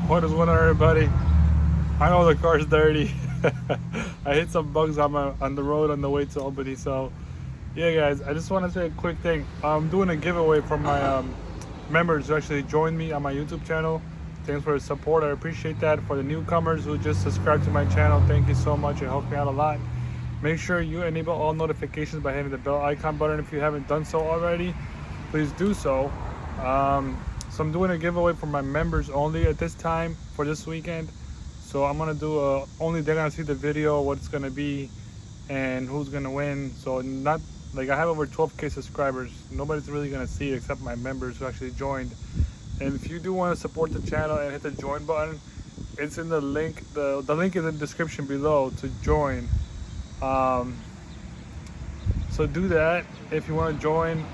What is going on, everybody? I know the car's dirty. I hit some bugs on the road on the way to Albany. So yeah, guys, I just want to say a quick thing. I'm doing a giveaway for my members who actually joined me on my YouTube channel. Thanks for the support. I appreciate that. For the newcomers who just subscribed to my channel, thank you so much. It helps me out a lot. Make sure you enable all notifications by hitting the bell icon button. If you haven't done so already, please do so. So I'm doing a giveaway for my members only at this time for this weekend. So I'm gonna do only they're gonna see the video, what it's gonna be, and who's gonna win. So not like I have over 12K subscribers. Nobody's really gonna see it except my members who actually joined. And if you do want to support the channel and hit the join button, it's in the link. The link is in the description below to join. So do that if you want to join.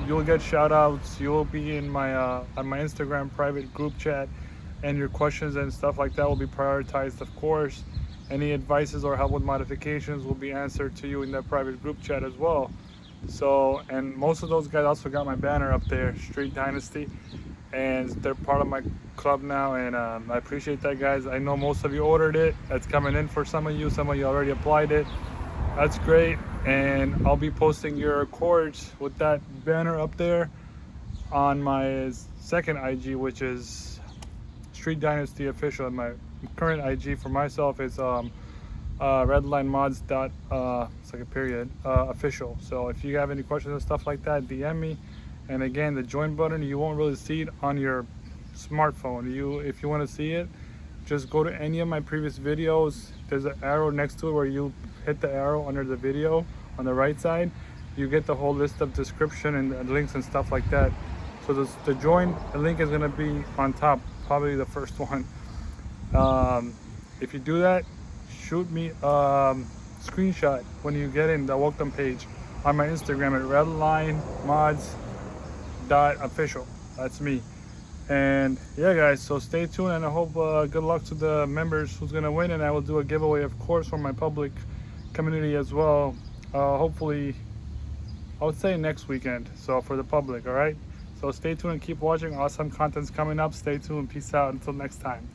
You'll get shout outs. You'll be in my on my Instagram private group chat, and your questions and stuff like that will be prioritized, of course. Any advices or help with modifications will be answered to you in that private group chat as well. So, and most of those guys also got my banner up there, Street Dynasty, and they're part of my club now, and I appreciate that, guys. I know most of you ordered it. It's coming in for some of you already applied it. That's great, and I'll be posting your cords with that banner up there on my second IG, which is Street Dynasty Official. And my current IG for myself is RedLineMods it's like a period official. So if you have any questions and stuff like that, DM me. And again, the join button, you won't really see it on your smartphone. If you want to see it, just go to any of my previous videos. There's an arrow next to it where you hit the arrow under the video on the right side. You get the whole list of description and links and stuff like that. So the join, the link is gonna be on top, probably the first one. If you do that, shoot me a screenshot when you get in the welcome page on my Instagram at RedLineMods.official. That's me. And yeah, guys, so stay tuned, and I hope good luck to the members who's gonna win. And I will do a giveaway, of course, for my public community as well. Hopefully, I would say next weekend. So for the public, all right. So stay tuned and keep watching. Awesome content's coming up. Stay tuned. Peace out. Until next time.